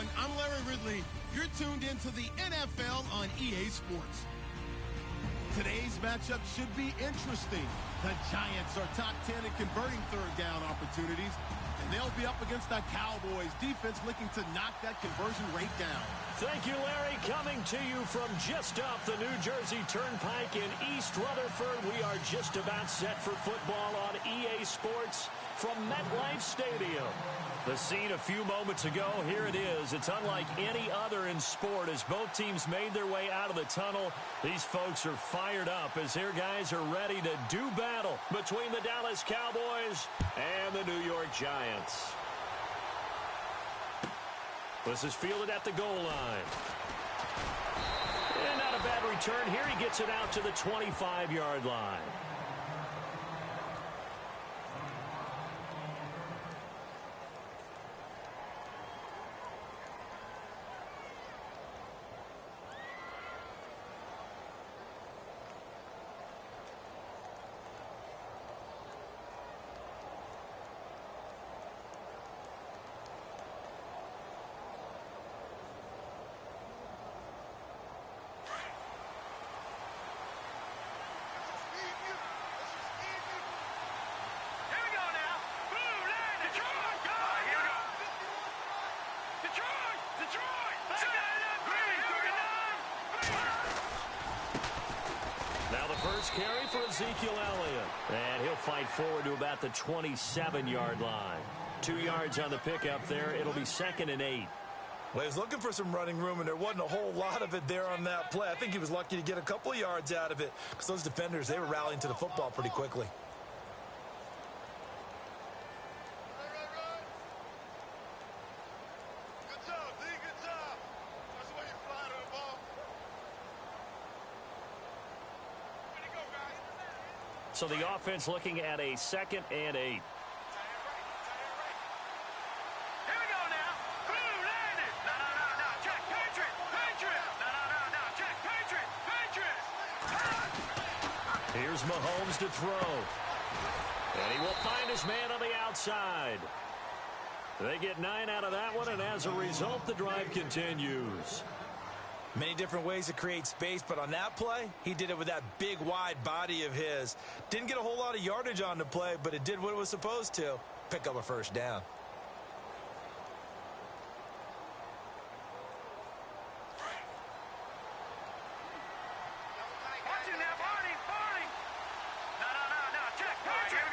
everyone. I'm Larry Ridley. You're tuned into the NFL on EA Sports. Today's matchup should be interesting. The Giants are top 10 in converting third down opportunities, and they'll be up against the Cowboys defense looking to knock that conversion rate down. Thank you, Larry. Coming to you from just off the New Jersey Turnpike in East Rutherford, we are just about set for football on EA Sports from MetLife Stadium. The scene a few moments ago, here it is. It's unlike any other in sport as both teams made their way out of the tunnel. These folks are fired up as their guys are ready to do battle between the Dallas Cowboys and the New York Giants. This is fielded at the goal line. And not a bad return here. He gets it out to the 25-yard line. First carry for Ezekiel Elliott. And he'll fight forward to about the 27-yard line. 2 yards on the pickup there. It'll be 2nd and 8. Well, he was looking for some running room, and there wasn't a whole lot of it there on that play. I think he was lucky to get a couple of yards out of it because those defenders, they were rallying to the football pretty quickly. So the offense looking at a 2nd and 8. Here we go now. Blue landed. No. Check. Patriot. No. Check. Patriot. Here's Mahomes to throw. And he will find his man on the outside. They get 9 out of that one, and as a result, the drive continues. Many different ways to create space, but on that play, he did it with that big, wide body of his. Didn't get a whole lot of yardage on the play, but it did what it was supposed to. Pick up a first down. Watch it now, Barney. No. Check. Patriot.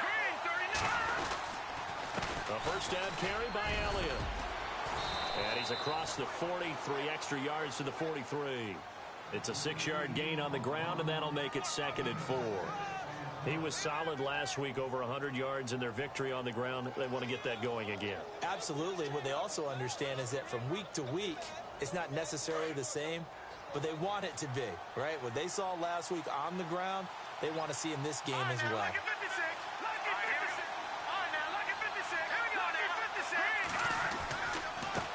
Green, 39. A first down carry by Elliott. And he's across the 40, 3 extra yards to the 43. It's a 6-yard gain on the ground, and that'll make it 2nd and 4. He was solid last week, over 100 yards in their victory on the ground. They want to get that going again. Absolutely. What they also understand is that from week to week, it's not necessarily the same, but they want it to be, right? What they saw last week on the ground, they want to see in this game as well.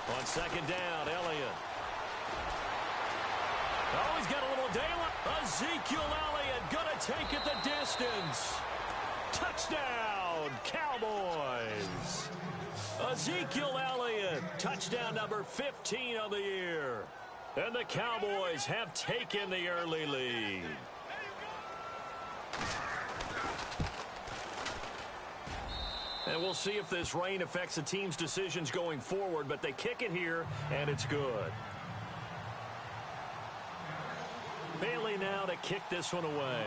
On 2nd down, Elliott. Oh, he's got a little daylight. Ezekiel Elliott going to take it the distance. Touchdown, Cowboys. Ezekiel Elliott, touchdown number 15 of the year. And the Cowboys have taken the early lead. And we'll see if this rain affects the team's decisions going forward, but they kick it here, and it's good. Bailey now to kick this one away.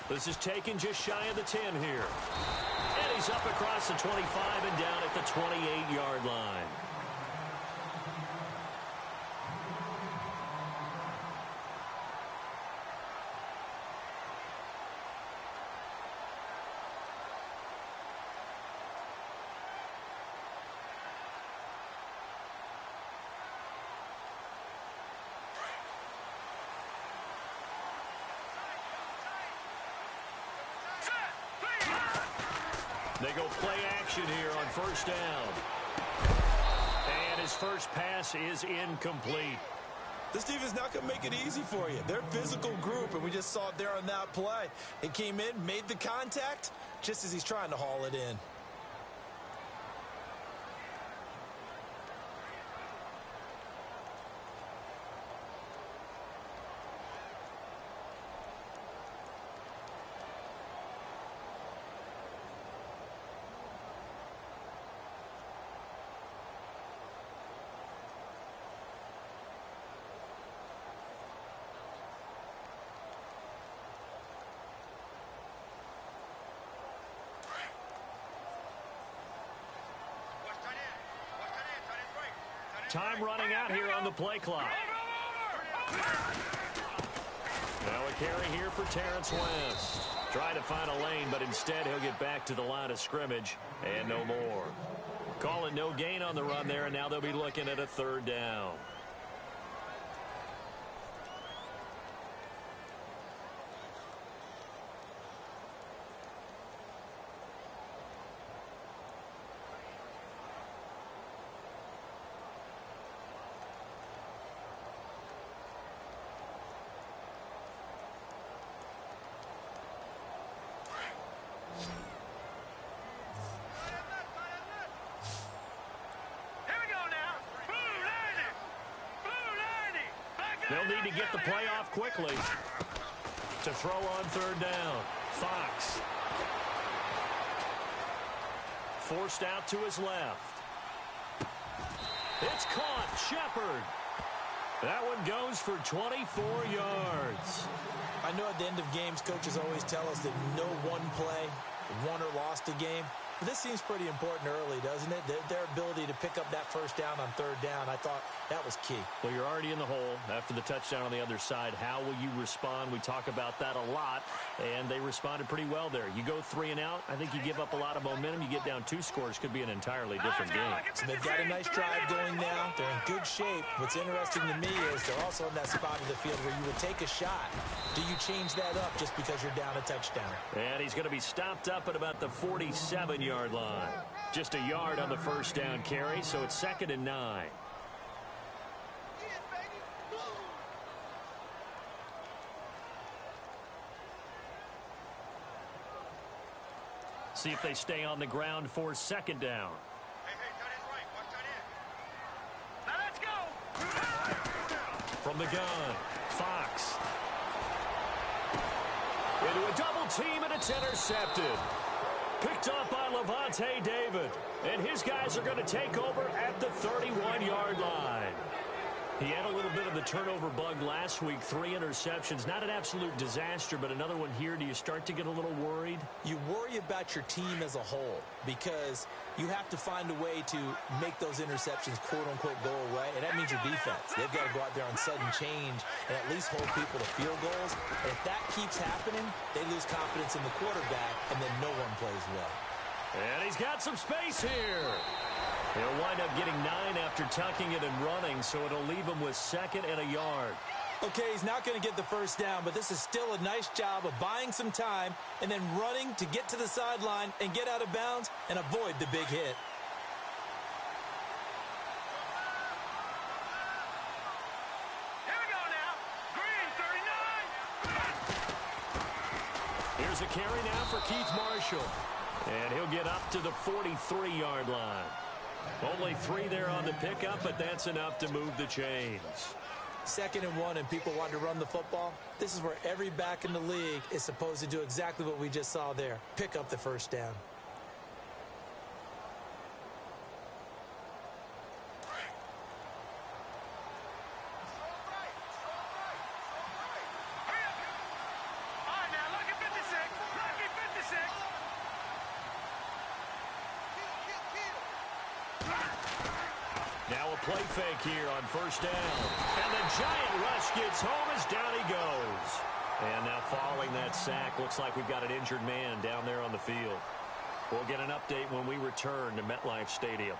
This is taken just shy of the 10 here. And he's up across the 25 and down at the 28-yard line. They go play action here on first down. And his first pass is incomplete. This defense not going to make it easy for you. They're a physical group, and we just saw it there on that play. It came in, made the contact, just as he's trying to haul it in. Time running out here on the play clock. Now a carry here for Terrence West. Trying to find a lane, but instead he'll get back to the line of scrimmage and no more. Calling no gain on the run there, and now they'll be looking at a third down. They'll need to get the play off quickly to throw on third down. Fox. Forced out to his left. It's caught. Shepard. That one goes for 24 yards. I know at the end of games, coaches always tell us that no one play won or lost a game. But this seems pretty important early, doesn't it? Their ability to pick up that first down on third down, I thought that was key. Well, you're already in the hole after the touchdown on the other side. How will you respond? We talk about that a lot, and they responded pretty well there. You go 3 and out, I think you give up a lot of momentum. You get down 2 scores, could be an entirely different game. So they've got a nice drive going now. They're in good shape. What's interesting to me is they're also in that spot of the field where you would take a shot. Do you change that up just because you're down a touchdown? And he's going to be stopped up at about the 47-yard line. Just a yard on the first down carry, so it's 2nd and 9. See if they stay on the ground for 2nd down. Now let's go. From the gun, Fox. Into a double team, and it's intercepted. Picked up by Levante David. And his guys are going to take over at the 31-yard line. He had a little bit of the turnover bug last week. 3 interceptions. Not an absolute disaster, but another one here. Do you start to get a little worried? You worry about your team as a whole because you have to find a way to make those interceptions, quote-unquote, go away. And that means your defense. They've got to go out there on sudden change and at least hold people to field goals. And if that keeps happening, they lose confidence in the quarterback, and then no one plays well. And he's got some space here. He'll wind up getting 9 after tucking it and running, so it'll leave him with 2nd and a yard. Okay, he's not going to get the first down, but this is still a nice job of buying some time and then running to get to the sideline and get out of bounds and avoid the big hit. Here we go now. Green 39. Here's a carry now for Keith Marshall. And he'll get up to the 43-yard line. Only 3 there on the pickup, but that's enough to move the chains. 2nd and 1, and people want to run the football. This is where every back in the league is supposed to do exactly what we just saw there. Pick up the first down. All right, now look at 56. Lucky 56. Now a play fake here on first down. And the giant rush gets home as down he goes. And now following that sack, looks like we've got an injured man down there on the field. We'll get an update when we return to MetLife Stadium.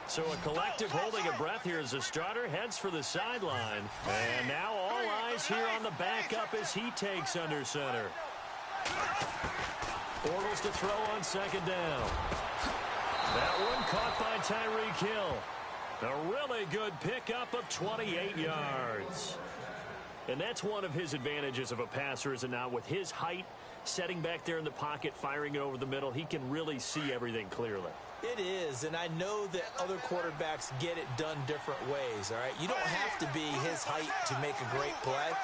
So a collective holding of breath here as the starter heads for the sideline. And now all eyes here on the backup as he takes under center. Bortles to throw on 2nd down. That one caught by Tyreek Hill. A really good pickup of 28 yards. And that's one of his advantages of a passer, is it not? With his height, setting back there in the pocket, firing it over the middle, he can really see everything clearly. It is, and I know that other quarterbacks get it done different ways, all right? You don't have to be his height to make a great play.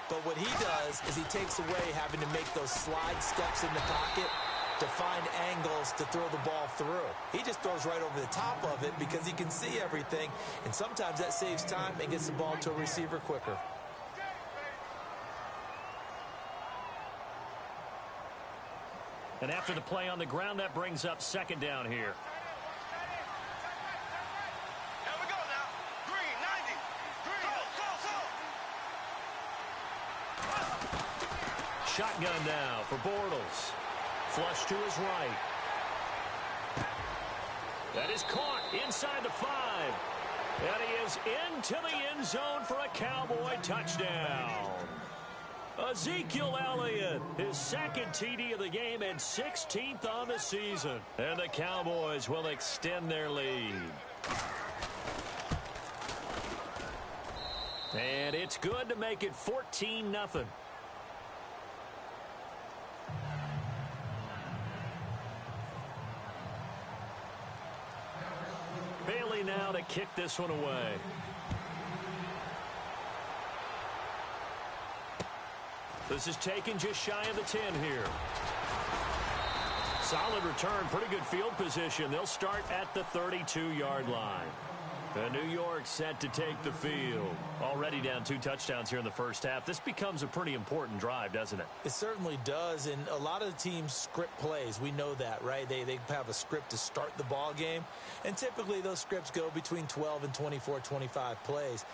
But what he does is he takes away having to make those slide steps in the pocket to find angles to throw the ball through. He just throws right over the top of it because he can see everything, and sometimes that saves time and gets the ball to a receiver quicker. And after the play on the ground, that brings up second down here. Here we go now. Green, 90. Green. Go. Shotgun now for Bortles. Flush to his right. That is caught inside the 5. And he is into the end zone for a Cowboy touchdown. Ezekiel Elliott, his second TD of the game and 16th on the season. And the Cowboys will extend their lead. And it's good to make it 14-0. Bailey now to kick this one away. This is taken just shy of the 10 here. Solid return, pretty good field position. They'll start at the 32-yard line. And New York set to take the field. Already down 2 touchdowns here in the first half. This becomes a pretty important drive, doesn't it? It certainly does, and a lot of the teams script plays. We know that, right? They have a script to start the ball game, and typically those scripts go between 12 and 24, 25 plays.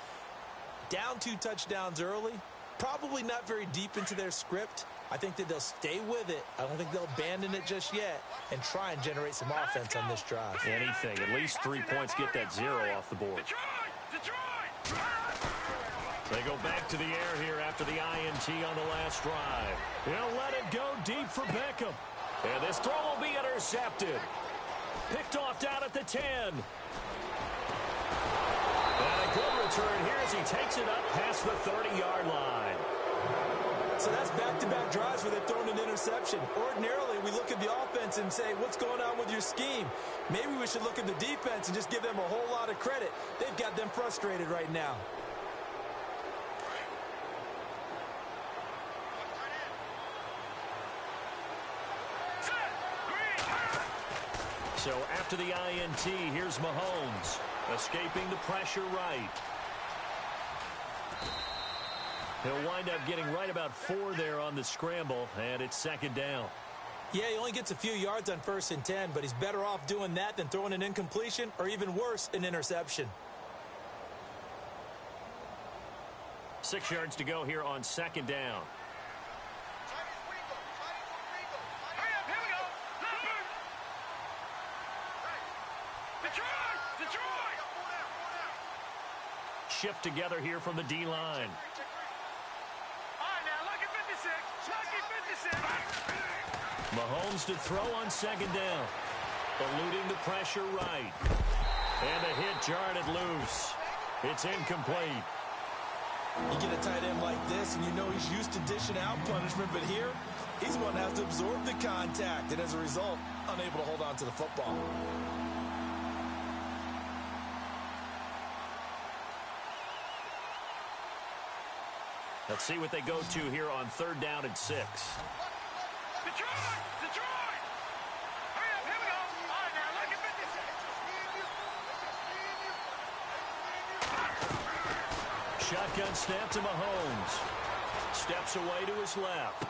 Down 2 touchdowns early, probably not very deep into their script. I think that they'll stay with it. I don't think they'll abandon it just yet and try and generate some offense on this drive. Anything. At least 3 points, get that 0 off the board. Detroit! They go back to the air here after the INT on the last drive. He'll let it go deep for Beckham. And this throw will be intercepted. Picked off down at the 10. And a good return here as he takes it up past the 30-yard line. So that's back-to-back drives where they've thrown an interception. Ordinarily, we look at the offense and say, what's going on with your scheme? Maybe we should look at the defense and just give them a whole lot of credit. They've got them frustrated right now. So after the INT, here's Mahomes, escaping the pressure right. He'll wind up getting right about 4 there on the scramble, and it's second down. Yeah, he only gets a few yards on 1st and 10, but he's better off doing that than throwing an incompletion or even worse, an interception. 6 yards to go here on second down. Shift together here from the D-line. All right, now, lucky 56. Lucky 56. Mahomes to throw on second down. Eluding the pressure right. And a hit jarred it loose. It's incomplete. You get a tight end like this, and you know he's used to dishing out punishment, but here, he's one that has to absorb the contact, and as a result, unable to hold on to the football. Let's see what they go to here on 3rd down and 6. Detroit! Hurry up, here we go. All right, now, lucky 56. Shotgun snap to Mahomes. Steps away to his left.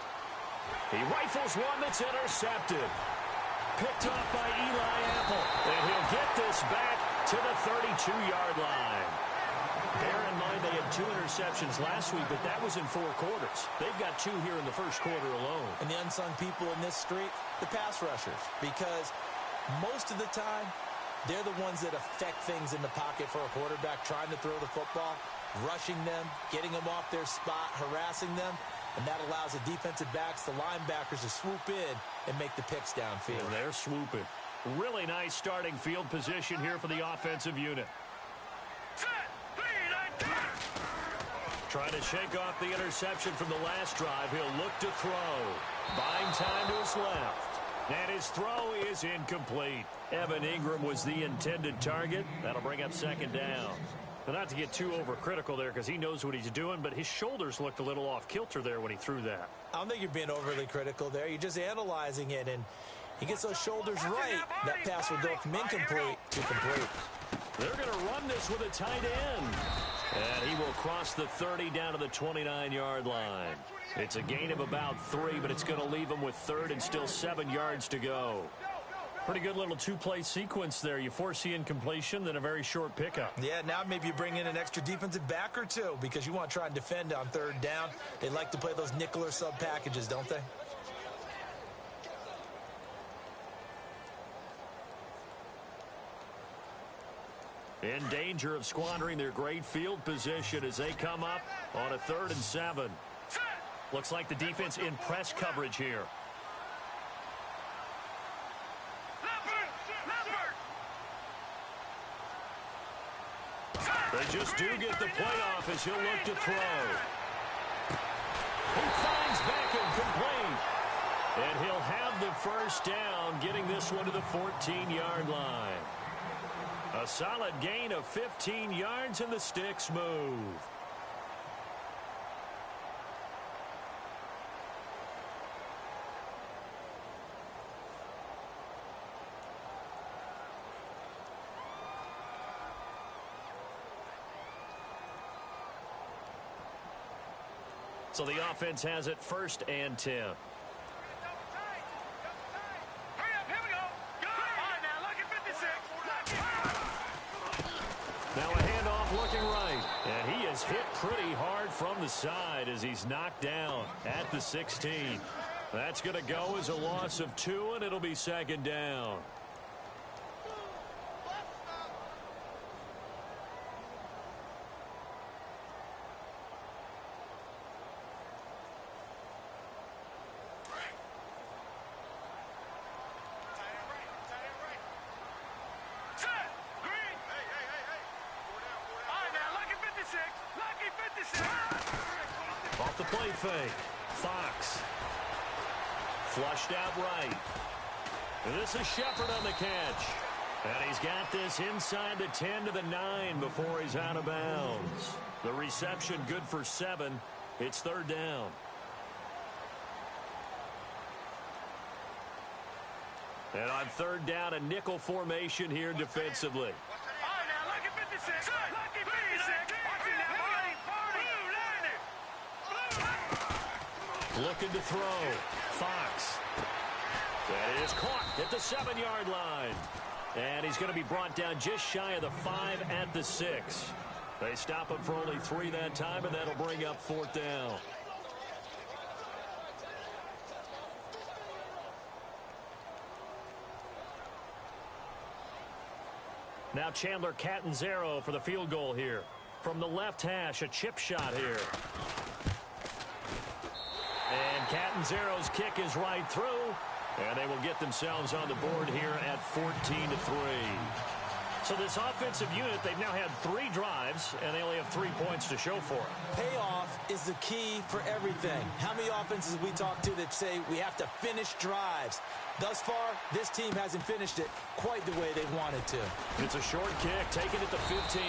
He rifles one that's intercepted. Picked off by Eli Apple. And he'll get this back to the 32-yard line. Bear in mind they had 2 interceptions last week, but that was in 4 quarters. They've got 2 here in the first quarter alone. And the unsung people in this streak, the pass rushers, because most of the time, they're the ones that affect things in the pocket for a quarterback trying to throw the football, rushing them, getting them off their spot, harassing them, and that allows the defensive backs, the linebackers to swoop in and make the picks downfield. And they're swooping. Really nice starting field position here for the offensive unit. Trying to shake off the interception from the last drive. He'll look to throw. Buying time to his left. And his throw is incomplete. Evan Ingram was the intended target. That'll bring up second down. But not to get too overcritical there because he knows what he's doing, but his shoulders looked a little off kilter there when he threw that. I don't think you're being overly critical there. You're just analyzing it, and he gets those shoulders right. That pass will go from incomplete to complete. They're going to run this with a tight end. And he will across the 30 down to the 29-yard line. It's a gain of about 3, but it's going to leave them with 3rd and still 7 yards to go. Pretty good little two-play sequence there. You force the incompletion, then a very short pickup. Yeah, now maybe you bring in an extra defensive back or two because you want to try and defend on 3rd down. They like to play those nickel or sub packages, don't they? In danger of squandering their great field position as they come up on a 3rd and 7. Looks like the defense in press coverage here. They just do get the playoff as he'll look to throw. He finds Beckham complete. And he'll have the first down, getting this one to the 14-yard line. A solid gain of 15 yards, and the sticks move. So the offense has it 1st and 10. Now a handoff looking right. And he is hit pretty hard from the side as he's knocked down at the 16. That's going to go as a loss of 2, and it'll be 2nd down. Off the play fake. Fox. Flushed out right. And this is Shepard on the catch. And he's got this inside the 10 to the 9 before he's out of bounds. The reception good for 7. It's 3rd down. And on 3rd down, a nickel formation here defensively. Looking to throw. Fox. That is caught at the 7-yard line. And he's going to be brought down just shy of the 5 at the 6. They stop him for only 3 that time, and that'll bring up 4th down. Now Chandler Catanzaro for the field goal here. From the left hash, a chip shot here. And Catanzaro's kick is right through. And they will get themselves on the board here at 14-3. So this offensive unit, they've now had 3 drives, and they only have 3 points to show for it. Payoff is the key for everything. How many offenses we talk to that say we have to finish drives? Thus far, this team hasn't finished it quite the way they wanted to. It's a short kick, taken at the 15.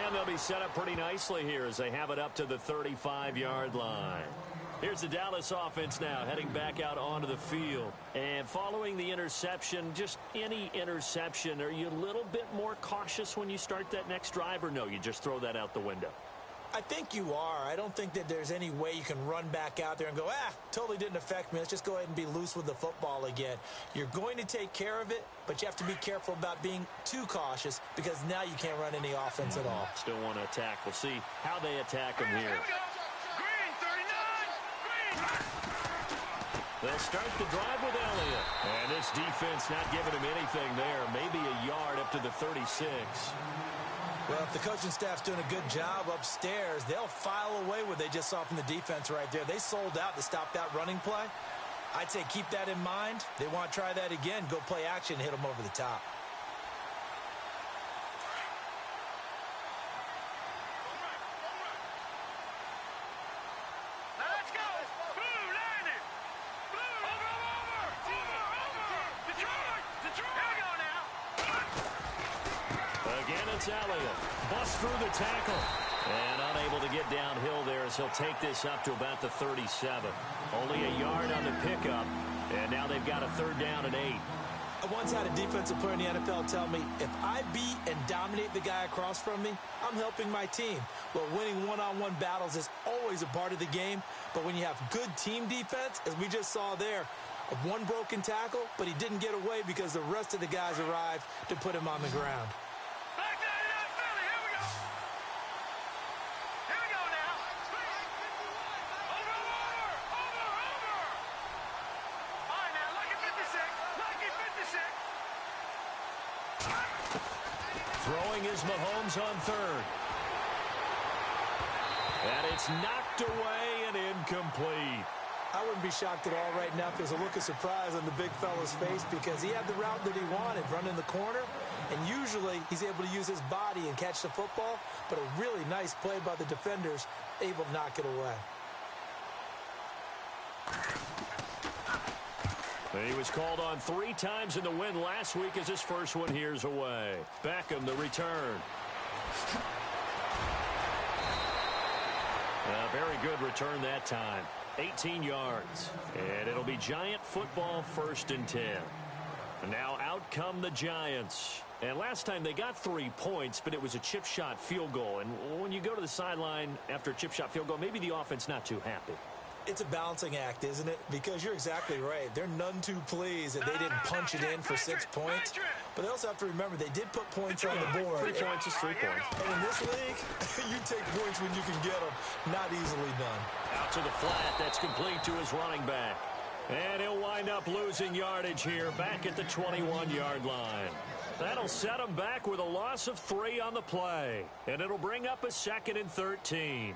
And they'll be set up pretty nicely here as they have it up to the 35-yard line. Here's the Dallas offense now heading back out onto the field. And following the interception, just any interception, are you a little bit more cautious when you start that next drive, or no, you just throw that out the window? I think you are. I don't think that there's any way you can run back out there and go, totally didn't affect me. Let's just go ahead and be loose with the football again. You're going to take care of it, but you have to be careful about being too cautious because now you can't run any offense at all. Still want to attack. We'll see how they attack them here. They'll start the drive with Elliott. And this defense not giving him anything there. Maybe a yard up to the 36. Well, if the coaching staff's doing a good job upstairs, they'll file away what they just saw from the defense right there. They sold out to stop that running play. I'd say keep that in mind. They want to try that again. Go play action and hit them over the top. Elliott busts through the tackle and unable to get downhill there as he'll take this up to about the 37. Only a yard on the pickup, and now they've got a 3rd down and 8. I once had a defensive player in the NFL tell me, if I beat and dominate the guy across from me, I'm helping my team. Well, winning one-on-one battles is always a part of the game, but when you have good team defense, as we just saw there, one broken tackle, but he didn't get away because the rest of the guys arrived to put him on the ground. Back there, Philly, here we go. Here we go now. Over. All right, now, lucky 56. Throwing is Mahomes on third. And it's knocked away and incomplete. I wouldn't be shocked at all right now if there's a look of surprise on the big fella's face because he had the route that he wanted, running the corner, and usually he's able to use his body and catch the football, but a really nice play by the defenders, able to knock it away. He was called on 3 times in the win last week as his first one here's away. Beckham, the return. A very good return that time. 18 yards. And it'll be Giant football 1st and 10. And now out come the Giants. And last time they got 3 points, but it was a chip shot field goal. And when you go to the sideline after a chip shot field goal, maybe the offense not too happy. It's a balancing act, isn't it? Because you're exactly right. They're none too pleased that they didn't punch it in for 6 points. But they also have to remember they did put points on the board. 3 points is 3 points. And in this league, you take points when you can get them. Not easily done. Out to the flat. That's complete to his running back. And he'll wind up losing yardage here back at the 21-yard line. That'll set him back with a loss of 3 on the play. And it'll bring up a 2nd and 13.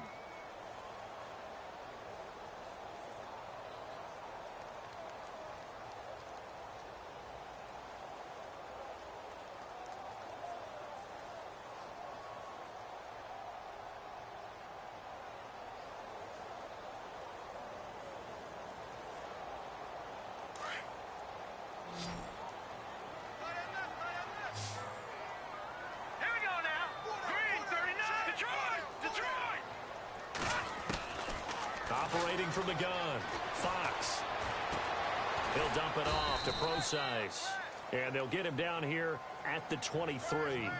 Operating from the gun, Fox. He'll dump it off to Procise. And they'll get him down here at the 23.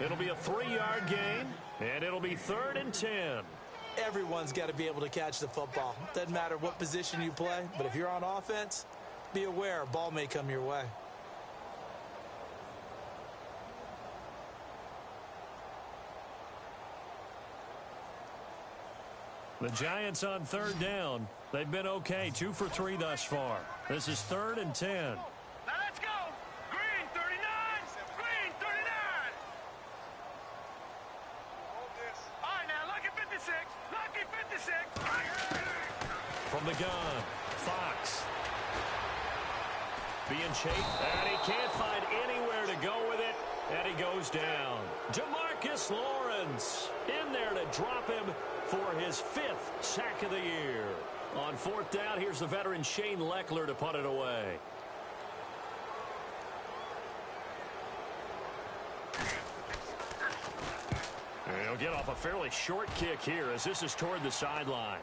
It'll be a 3-yard gain, and it'll be 3rd and 10. Everyone's got to be able to catch the football. Doesn't matter what position you play, but if you're on offense, be aware a ball may come your way. The Giants on 3rd down. They've been okay, 2 for 3 thus far. This is 3rd and 10. Now let's go. Green 39. Green 39. All right, now lucky 56. Lucky 56. From the gun, Fox. Being chased, and he can't find anywhere to go with it, and he goes down. Demarcus Lawrence in there to drop him for his 5th sack of the year. On 4th down, here's the veteran Shane Leckler to punt it away. And he'll get off a fairly short kick here as this is toward the sideline.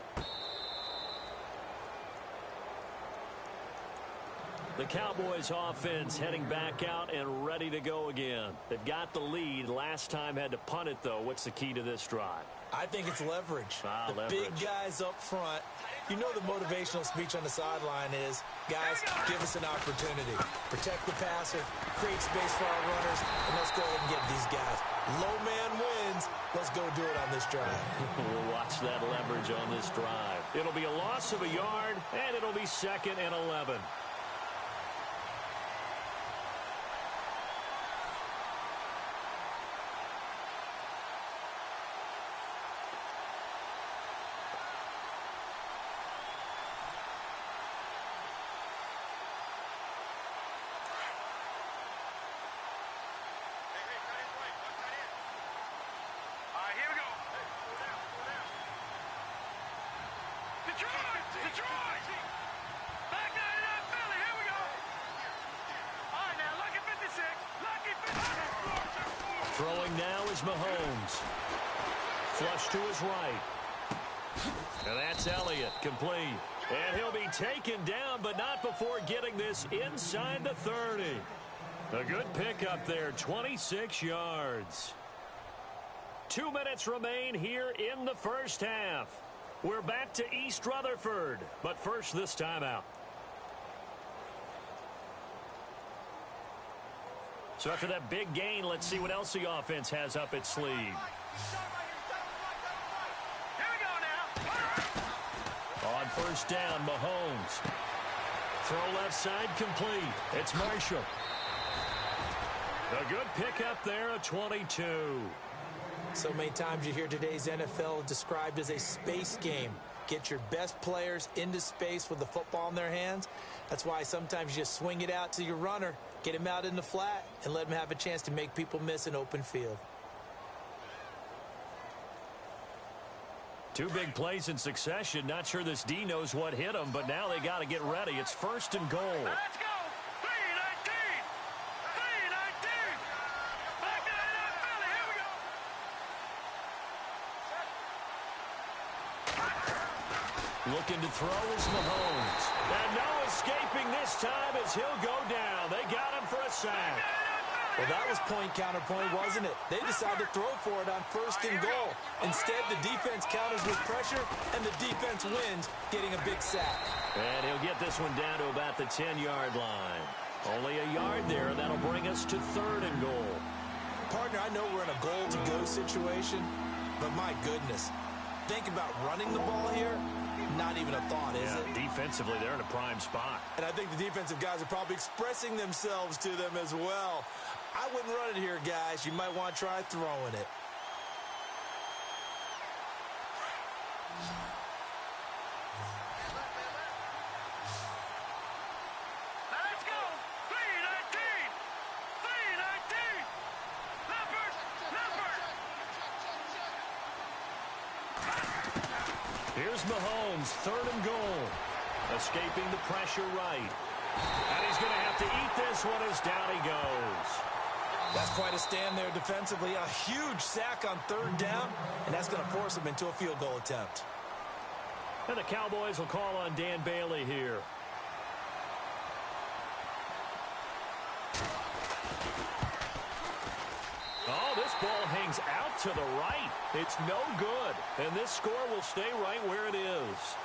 The Cowboys offense heading back out and ready to go again. They've got the lead. Last time had to punt it, though. What's the key to this drive? I think it's leverage. Leverage. Big guys up front. You know the motivational speech on the sideline is, guys, give us an opportunity. Protect the passer, create space for our runners, and let's go ahead and get these guys. Low man wins. Let's go do it on this drive. We'll watch that leverage on this drive. It'll be a loss of a yard, and it'll be 2nd and 11. Detroit! Back there in that Philly, here we go. All right, now, lucky 56. Lucky 56. Throwing now is Mahomes. Flush to his right. And that's Elliott, complete. And he'll be taken down, but not before getting this inside the 30. A good pickup there, 26 yards. 2 minutes remain here in the first half. We're back to East Rutherford, but first this timeout. So after that big gain, let's see what else the offense has up its sleeve. Here we go now. On first down, Mahomes. Throw left side complete. It's Marshall. A good pickup there at 22. So many times you hear today's NFL described as a space game. Get your best players into space with the football in their hands. That's why sometimes you just swing it out to your runner, get him out in the flat, and let him have a chance to make people miss an open field. Two big plays in succession. Not sure this D knows what hit him, but now they got to get ready. It's first and goal. Let's go. 319. 319. Back to the Philly. Here we go. Looking to throw is Mahomes. And no escaping this time as he'll go down. They got him for a sack. Well, that was point counterpoint, wasn't it? They decided to throw for it on first and goal. Instead, the defense counters with pressure, and the defense wins, getting a big sack. And he'll get this one down to about the 10-yard line. Only a yard there, and that'll bring us to third and goal. Partner, I know we're in a goal-to-go situation, but my goodness. Think about running the ball here. Not even a thought, is it? Defensively, they're in a prime spot. And I think the defensive guys are probably expressing themselves to them as well. I wouldn't run it here, guys. You might want to try throwing it. Let's go. 319. 319. Leopard. Leopard. Here's Mahomes, third and goal. Escaping the pressure right. And he's going to have to eat this one as down he goes. That's quite a stand there defensively. A huge sack on third down, and that's going to force him into a field goal attempt. And the Cowboys will call on Dan Bailey here. Oh, this ball hangs out to the right. It's no good. And this score will stay right where it is.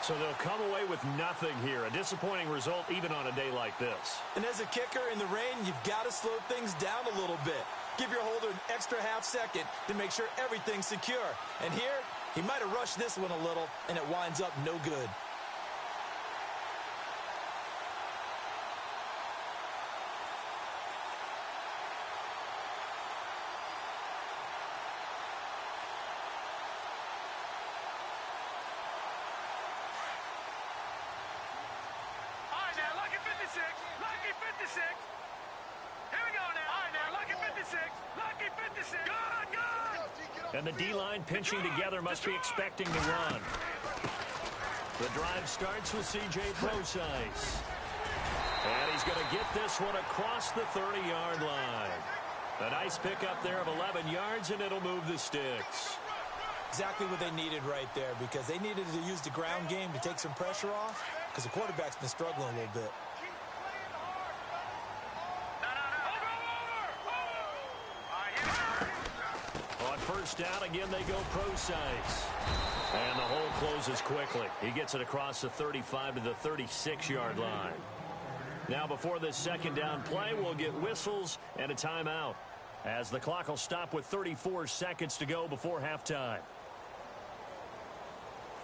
So they'll come away with nothing here. A disappointing result even on a day like this. And as a kicker in the rain, you've got to slow things down a little bit. Give your holder an extra half second to make sure everything's secure. And here, he might have rushed this one a little, and it winds up no good. Lucky 56. Here we go now. All right, now, lucky 56. Lucky 56. Good, good. And the D-line pinching together must be expecting to run. The drive starts with C.J. Prosise. And he's going to get this one across the 30-yard line. A nice pickup there of 11 yards, and it'll move the sticks. Exactly what they needed right there, because they needed to use the ground game to take some pressure off, because the quarterback's been struggling a little bit. On first down, again, they go Prosise. And the hole closes quickly. He gets it across the 35 to the 36-yard line. Now, before this second down play, we'll get whistles and a timeout, as the clock will stop with 34 seconds to go before halftime.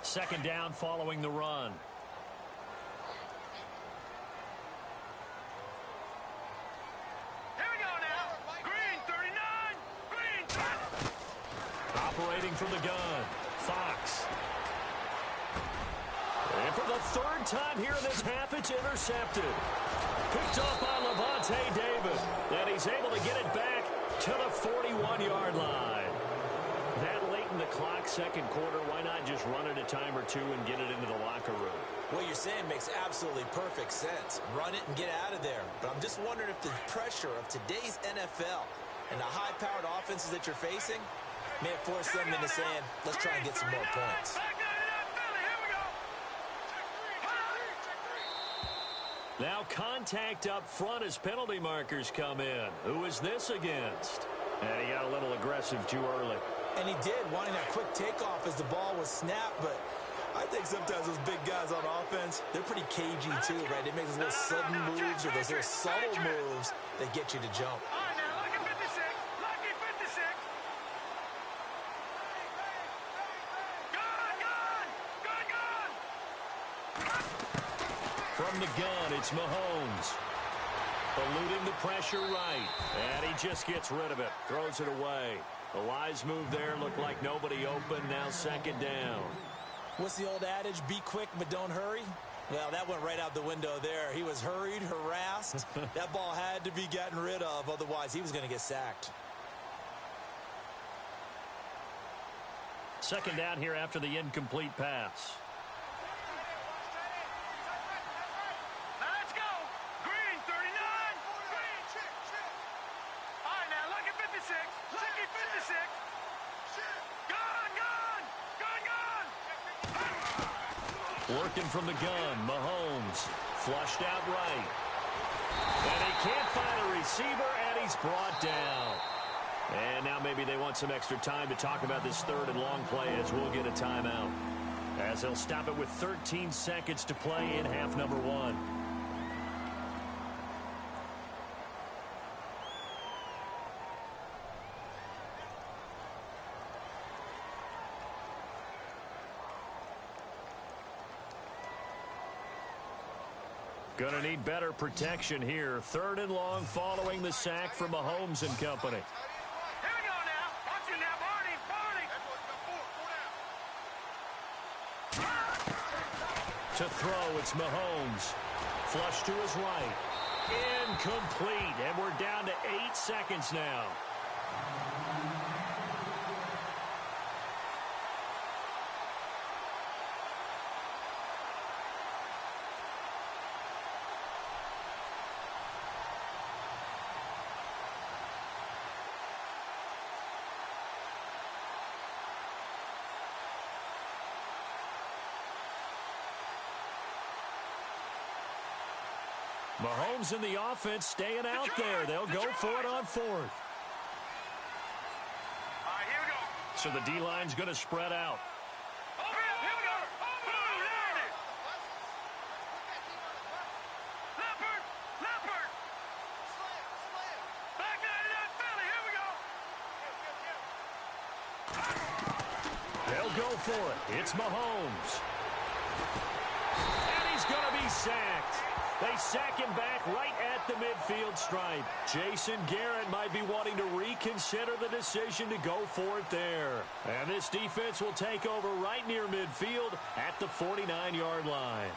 Second down following the run. Here we go now. Green 39. Green 20. Operating from the gun, Fox. And for the third time here in this half, it's intercepted. Picked off by Levante David. And he's able to get it back to the 41-yard line. That late in the clock, second quarter, why not just run it a time or two and get it into the locker room? What you're saying makes absolutely perfect sense. Run it and get out of there. But I'm just wondering if the pressure of today's NFL and the high-powered offenses that you're facing may have forced them into saying, let's try and get some more points. Back to the Philly. Here we go. Now contact up front as penalty markers come in. Who is this against? And he got a little aggressive too early. And he did, wanting that quick takeoff as the ball was snapped, but I think sometimes those big guys on offense, they're pretty cagey too, right? They make those little sudden moves or those little subtle moves that get you to jump. All right, now, lucky 56. Lucky 56. Gun, gun. Gun, gun. From the gun, it's Mahomes. Eluding the pressure right. And he just gets rid of it. Throws it away. The wise move there looked like nobody open. Now second down. What's the old adage? Be quick, but don't hurry. Well, that went right out the window there. He was hurried, harassed. That ball had to be gotten rid of. Otherwise, he was going to get sacked. Second down here after the incomplete pass. Let's go. Green, 39. Green, check. All right, now, lucky 56. Lucky 56. Gun, gun. Gun, gun. Working from the gun, Mahomes. Flushed out right. And he can't find a receiver, and he's brought down. And now maybe they want some extra time to talk about this third and long play as we'll get a timeout. As they'll stop it with 13 seconds to play in half number one. Gonna need better protection here. Third and long following the sack from Mahomes and company. Here we go now. Watch it now, Barney. To throw, it's Mahomes. Flush to his right. Incomplete. And we're down to 8 seconds now. Mahomes in the offense staying out there. They'll go for it on fourth. All right, here we go. So the D-line's going to spread out. Over here we go. Over there. Leopard. Back 99 Philly. Here we go. They'll go for it. It's Mahomes. And he's going to be sacked. They sack him back right at the midfield stripe. Jason Garrett might be wanting to reconsider the decision to go for it there. And this defense will take over right near midfield at the 49-yard line.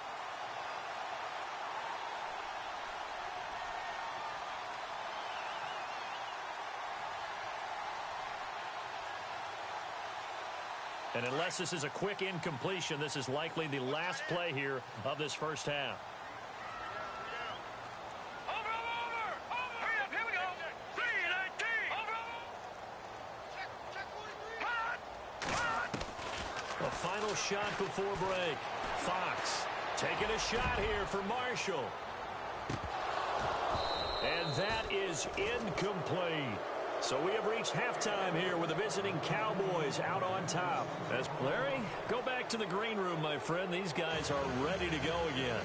And unless this is a quick incompletion, this is likely the last play here of this first half. Here we go. 3-19. A final shot before break. Fox taking a shot here for Marshall. And that is incomplete. So we have reached halftime here with the visiting Cowboys out on top. As Larry, go back to the green room, my friend. These guys are ready to go again.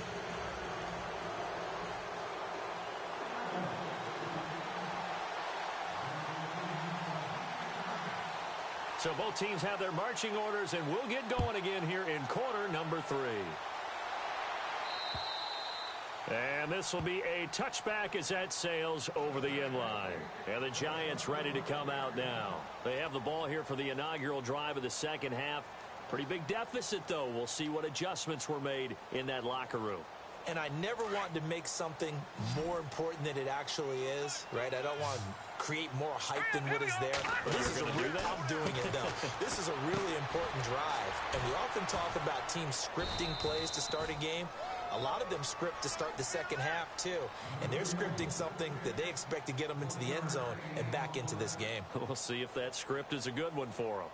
So both teams have their marching orders, and we'll get going again here in quarter number 3. And this will be a touchback as that sails over the end line. And the Giants ready to come out now. They have the ball here for the inaugural drive of the second half. Pretty big deficit, though. We'll see what adjustments were made in that locker room. And I never want to make something more important than it actually is, right? I don't want to create more hype than what is there. This is I'm doing it, though. This is a really important drive. And we often talk about teams scripting plays to start a game. A lot of them script to start the second half, too. And they're scripting something that they expect to get them into the end zone and back into this game. We'll see if that script is a good one for them.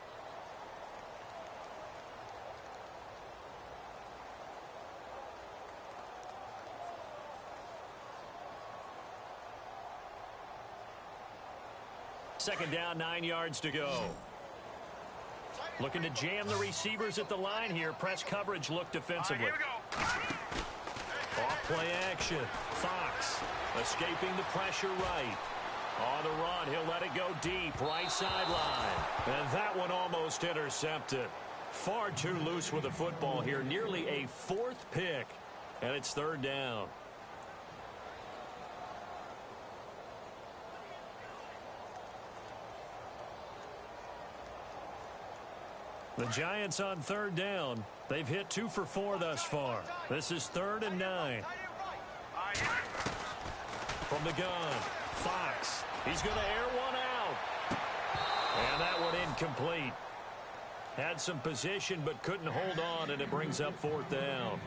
Second down, 9 yards to go. Looking to jam the receivers at the line here. Press coverage look defensively. Here we go. Off play action. Fox escaping the pressure right. On the run, he'll let it go deep. Right sideline. And that one almost intercepted. Far too loose with the football here. Nearly a 4th pick. And it's 3rd down. The Giants on 3rd down. They've hit 2 for 4 thus far. This is 3rd and 9. From the gun, Fox. He's going to air one out. And that one incomplete. Had some position but couldn't hold on, and it brings up 4th down.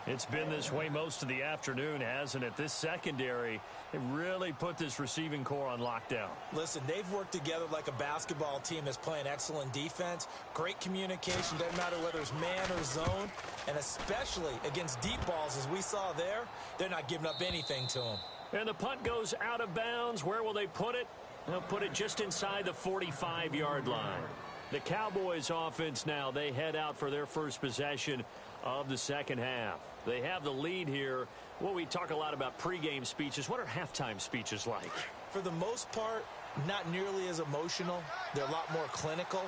It's been this way most of the afternoon, hasn't it? This secondary, it really put this receiving core on lockdown. Listen, they've worked together like a basketball team that's playing excellent defense. Great communication, doesn't matter whether it's man or zone. And especially against deep balls, as we saw there, they're not giving up anything to them. And the punt goes out of bounds. Where will they put it? They'll put it just inside the 45-yard line. The Cowboys offense now, they head out for their first possession of the second half. They have the lead here. Well, we talk a lot about pregame speeches. What are halftime speeches like? For the most part, not nearly as emotional. They're a lot more clinical.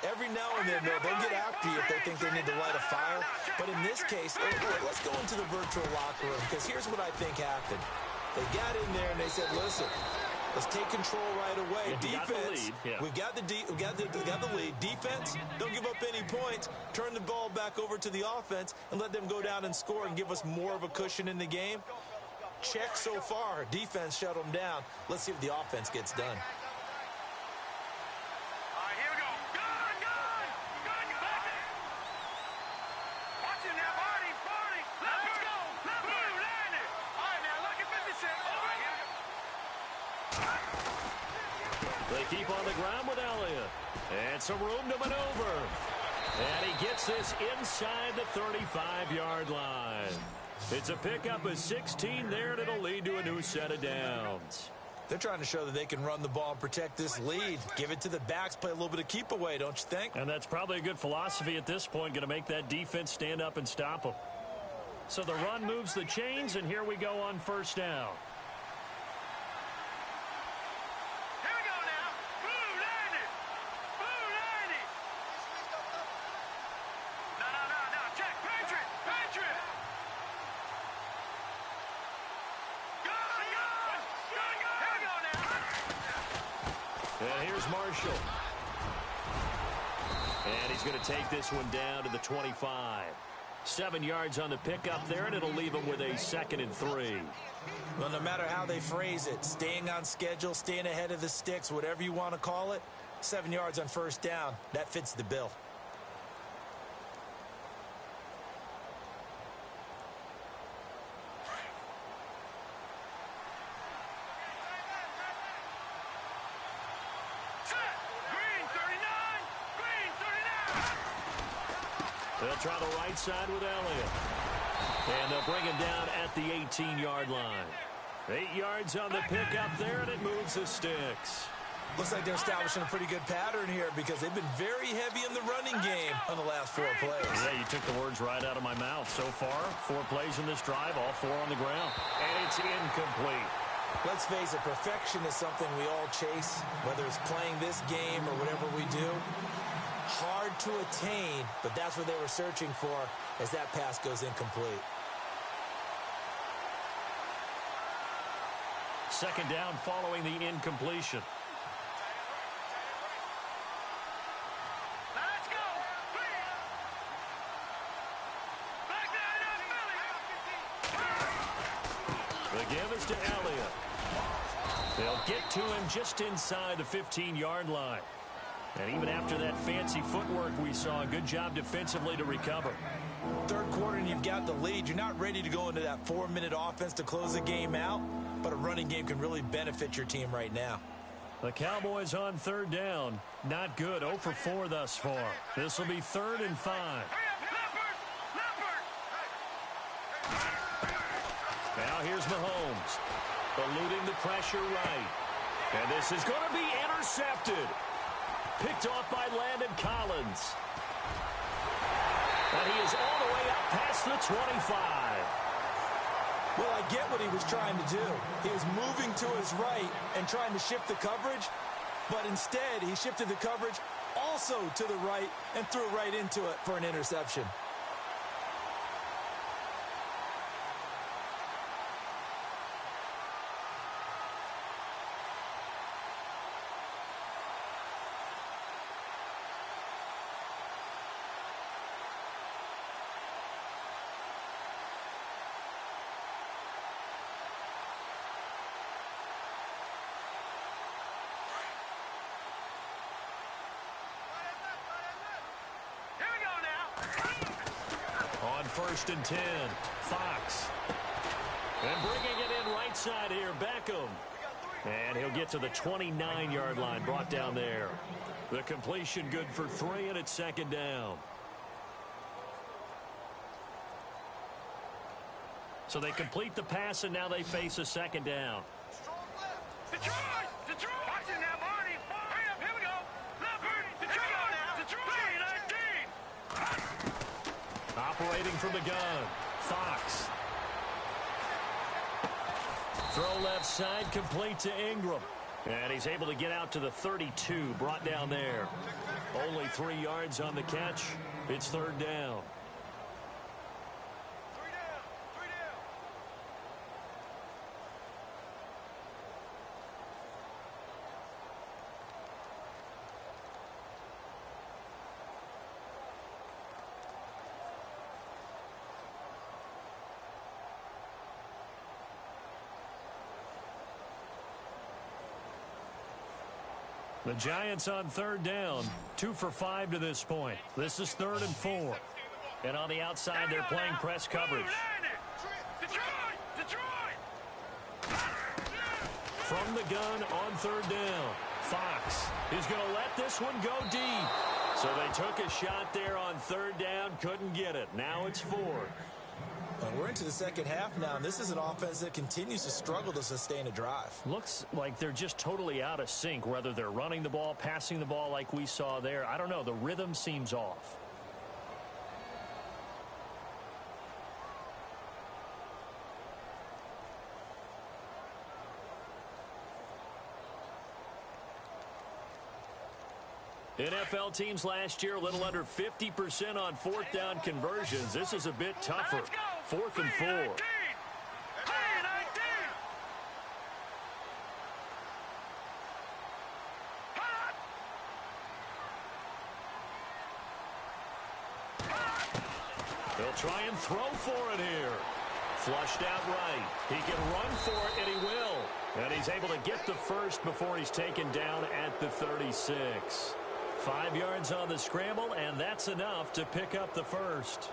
Every now and then, they'll get after you if they think they need to light a fire. But in this case, let's go into the virtual locker room, because here's what I think happened. They got in there and they said, listen, let's take control right away. Defense, we got the lead. Defense, don't give up any points. Turn the ball back over to the offense and let them go down and score and give us more of a cushion in the game. Check so far. Defense shut them down. Let's see if the offense gets done. All right, here we go. Gun, gun, gun, back there. Watch it now, Barney. Let's go. Blue, line it. All right, now, look at 56. All right, here we go. They keep on the ground with Elliott. And some room to maneuver. And he gets this inside the 35-yard line. It's a pickup of 16 there, and it'll lead to a new set of downs. They're trying to show that they can run the ball and protect this lead. Give it to the backs, play a little bit of keep away, don't you think? And that's probably a good philosophy at this point, going to make that defense stand up and stop them. So the run moves the chains, and here we go on 1st down. And here's Marshall. And he's going to take this one down to the 25. 7 yards on the pickup there, and it'll leave him with a 2nd and 3. Well, no matter how they phrase it, staying on schedule, staying ahead of the sticks, whatever you want to call it, 7 yards on 1st down, that fits the bill. They'll try the right side with Elliott. And they'll bring him down at the 18-yard line. 8 yards on the pickup there, and it moves the sticks. Looks like they're establishing a pretty good pattern here because they've been very heavy in the running game on the last 4 plays. Yeah, you took the words right out of my mouth. So far, 4 plays in this drive, all 4 on the ground. And it's incomplete. Let's face it, perfection is something we all chase, whether it's playing this game or whatever we do. Hard to attain, but that's what they were searching for as that pass goes incomplete. 2nd down following the incompletion. Let's go. Back there, The give is to Elliott. They'll get to him just inside the 15-yard line. And even after that fancy footwork we saw, a good job defensively to recover. 3rd quarter and you've got the lead. You're not ready to go into that 4-minute offense to close the game out, but a running game can really benefit your team right now. The Cowboys on 3rd down. Not good. 0 for 4 thus far. This will be 3rd and 5. Now here's Mahomes. Eluding the pressure right. And this is going to be intercepted. Picked off by Landon Collins. And he is all the way up past the 25. Well, I get what he was trying to do. He was moving to his right and trying to shift the coverage, but instead he shifted the coverage also to the right and threw right into it for an interception. First and 10, Fox. And bringing it in right side here, Beckham. And he'll get to the 29-yard line, brought down there. The completion good for 3, and it's second down. So they complete the pass, and now they face a second down. Detroit! Detroit! Watch it now, Barney! Hurry up, here we go! Leopard! Detroit now! Detroit! 19! Operating from the gun, Fox. Throw left side, complete to Ingram. And he's able to get out to the 32, brought down there. Only 3 yards on the catch. It's third down. The Giants on third down, 2 for 5 to this point. This is 3rd and 4. And on the outside, they're playing press coverage. From the gun on third down, Fox is going to let this one go deep. So they took a shot there on third down, couldn't get it. Now it's 4. We're into the second half now, and this is an offense that continues to struggle to sustain a drive. Looks like they're just totally out of sync, whether they're running the ball, passing the ball like we saw there. I don't know. The rhythm seems off. NFL teams last year a little under 50% on 4th down conversions. This is a bit tougher. 4th and 4. They'll try and throw for it here. Flushed out right. He can run for it, and he will. And he's able to get the first before he's taken down at the 36. 5 yards on the scramble, and that's enough to pick up the first.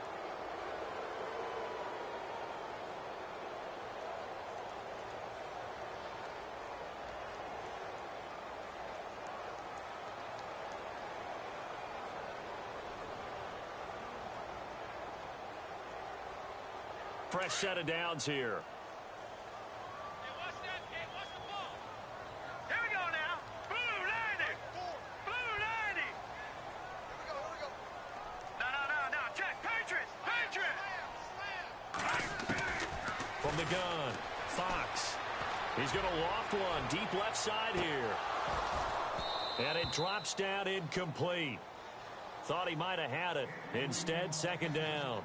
Fresh set of downs here. From the gun, Fox. He's going to loft one deep left side here. And it drops down incomplete. Thought he might have had it. Instead, second down.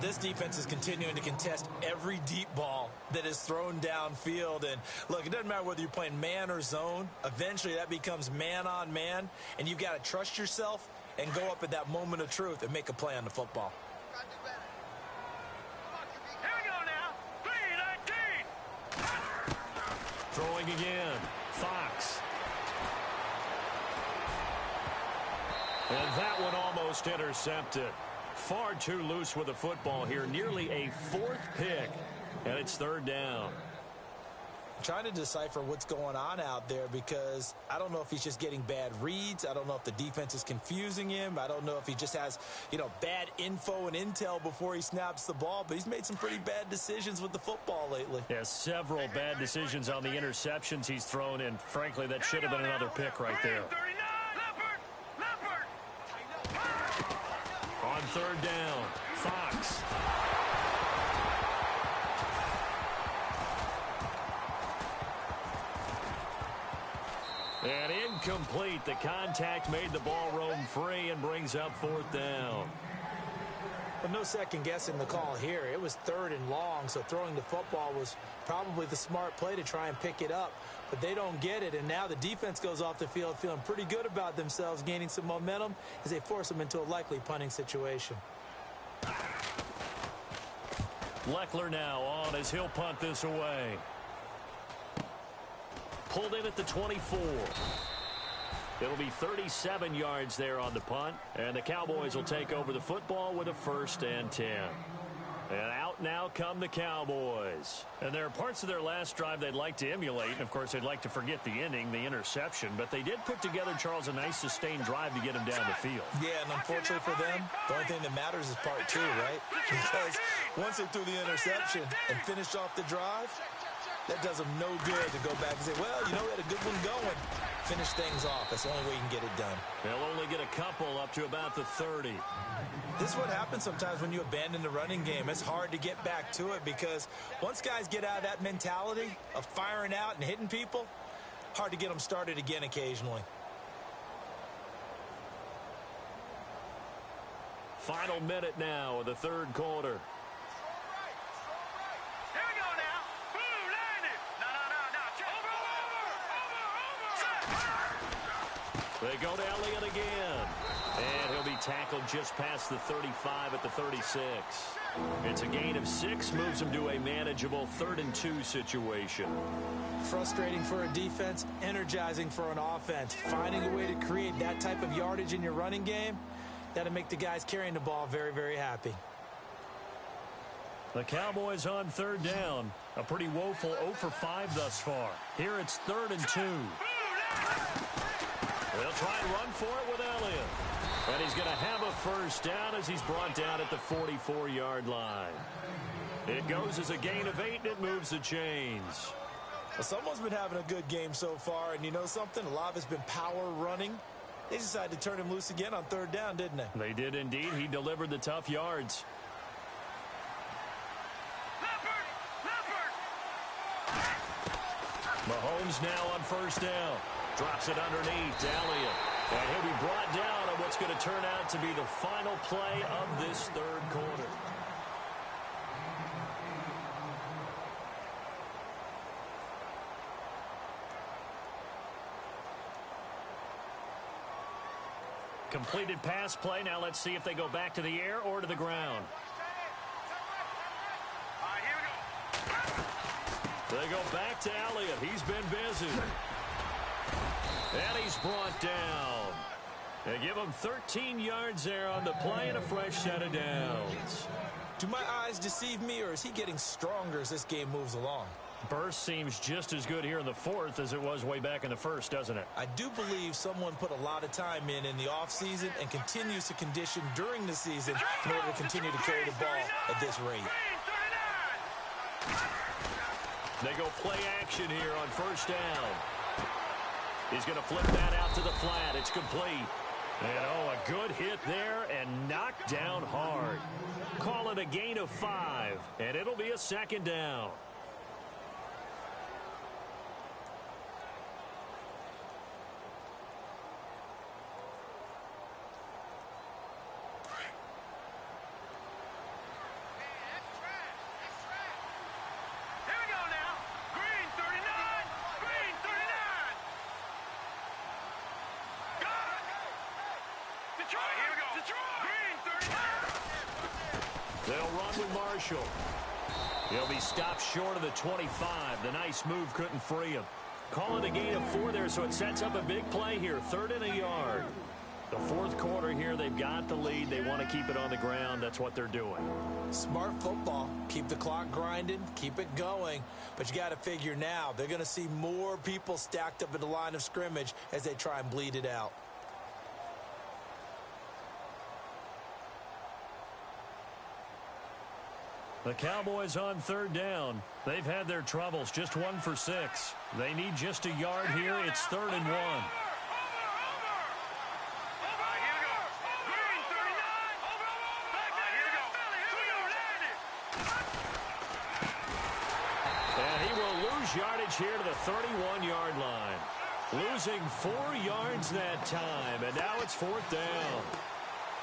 This defense is continuing to contest every deep ball that is thrown downfield. And, look, it doesn't matter whether you're playing man or zone. Eventually, that becomes man on man. And you've got to trust yourself and go up at that moment of truth and make a play on the football. Throwing again, Fox. And that one almost intercepted. Far too loose with the football here. Nearly a 4th pick. And it's third down. trying to decipher what's going on out there because I don't know if he's just getting bad reads. I don't know if the defense is confusing him. I don't know if he just has, bad info and intel before he snaps the ball, but he's made some pretty bad decisions with the football lately. Yeah, several bad decisions on the interceptions he's thrown, and frankly, that should have been another pick right there. On third down, Fox. And incomplete. The contact made the ball roam free and brings up fourth down. But no second guessing the call here. It was third and long, so throwing the football was probably the smart play to try and pick it up. But they don't get it, and now the defense goes off the field feeling pretty good about themselves, gaining some momentum as they force them into a likely punting situation. Leckler now on as he'll punt this away. Pulled in at the 24. It'll be 37 yards there on the punt, and the Cowboys will take over the football with a 1st and 10. And out now come the Cowboys. And there are parts of their last drive they'd like to emulate. And, of course, they'd like to forget the ending, the interception. But they did put together, Charles, a nice sustained drive to get them down the field. Yeah, and unfortunately for them, the only thing that matters is part 2, right? Because once they threw the interception and finished off the drive, that does them no good to go back and say, well, we had a good one going. Finish things off. That's the only way you can get it done. They'll only get a couple up to about the 30. This is what happens sometimes when you abandon the running game. It's hard to get back to it because once guys get out of that mentality of firing out and hitting people, hard to get them started again occasionally. Final minute now of the third quarter. They go to Elliott again. And he'll be tackled just past the 35 at the 36. It's a gain of 6, moves him to a manageable 3rd and 2 situation. Frustrating for a defense, energizing for an offense. Finding a way to create that type of yardage in your running game, that'll make the guys carrying the ball very, very happy. The Cowboys on third down. A pretty woeful 0 for 5 thus far. Here it's 3rd and 2. They'll try and run for it with Elliott. And he's going to have a 1st down as he's brought down at the 44-yard line. It goes as a gain of 8, and it moves the chains. Well, someone's been having a good game so far, and you know something? A lot of it's been power running. They decided to turn him loose again on 3rd down, didn't they? They did indeed. He delivered the tough yards. Mahomes now on 1st down. Drops it underneath to Elliott. And he'll be brought down on what's going to turn out to be the final play of this third quarter. Completed pass play. Now let's see if they go back to the air or to the ground. All right, here we go. They go back to Elliott. He's been busy. And he's brought down. They give him 13 yards there on the play and a fresh set of downs. Do my eyes deceive me, or is he getting stronger as this game moves along? Burst seems just as good here in the 4th as it was way back in the 1st, doesn't it? I do believe someone put a lot of time in the offseason and continues to condition during the season in order to continue to carry the ball at this rate. They go play action here on 1st down. He's going to flip that out to the flat. It's complete. And, a good hit there and knocked down hard. Call it a gain of 5, and it'll be a 2nd down. They'll run with Marshall. He'll be stopped short of the 25. The nice move couldn't free him. Call it a gain of 4 there, so it sets up a big play here. 3rd and a yard. The fourth quarter here, they've got the lead. They want to keep it on the ground. That's what they're doing. Smart football. Keep the clock grinding. Keep it going. But you got to figure now, they're going to see more people stacked up at the line of scrimmage as they try and bleed it out. The Cowboys on third down. They've had their troubles. Just 1 for 6. They need just a yard here. It's 3rd and 1. Yardage here to the 31-yard line. Losing 4 yards that time, and now it's 4th down.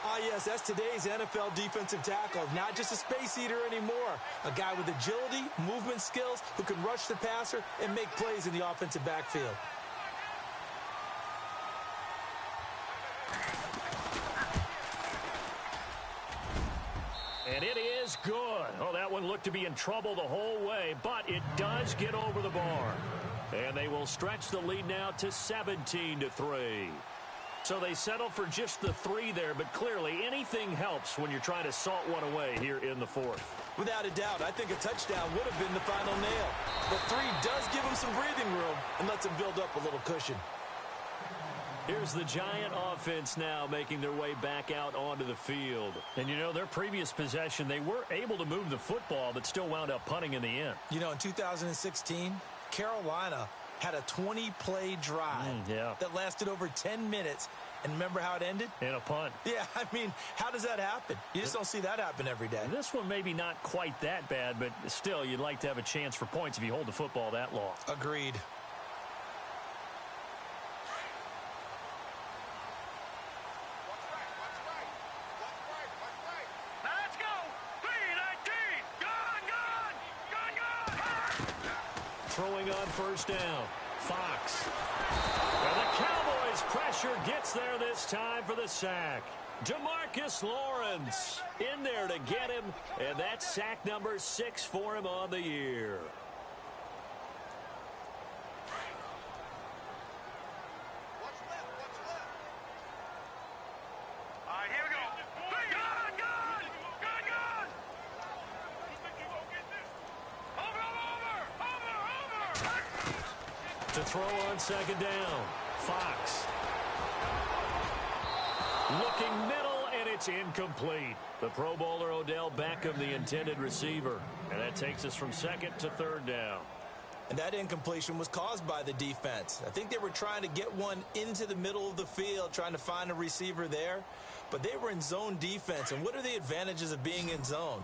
Ah, yes, that's today's NFL defensive tackle. Not just a space eater anymore. A guy with agility, movement skills, who can rush the passer and make plays in the offensive backfield. And it is good. Oh, that one looked to be in trouble the whole way, but it does get over the bar. And they will stretch the lead now to 17-3. So they settle for just the 3 there, but clearly anything helps when you're trying to salt one away here in the 4th. Without a doubt, I think a touchdown would have been the final nail. But 3 does give them some breathing room and lets them build up a little cushion. Here's the Giant offense now making their way back out onto the field. And, you know, their previous possession, they were able to move the football, but still wound up punting in the end. You know, in 2016, Carolina had a 20-play drive that lasted over 10 minutes. And remember how it ended? In a punt. Yeah, I mean, how does that happen? You just don't see that happen every day. This one maybe not quite that bad, but still, you'd like to have a chance for points if you hold the football that long. Agreed. Throwing on first down. Fox. And the Cowboys pressure gets there this time for the sack. DeMarcus Lawrence in there to get him, and that's sack number 6 for him on the year. To throw on second down. Fox. Looking middle, and it's incomplete. The Pro Bowler Odell Beckham, the intended receiver. And that takes us from 2nd to 3rd down. And that incompletion was caused by the defense. I think they were trying to get one into the middle of the field, trying to find a receiver there. But they were in zone defense. And what are the advantages of being in zone?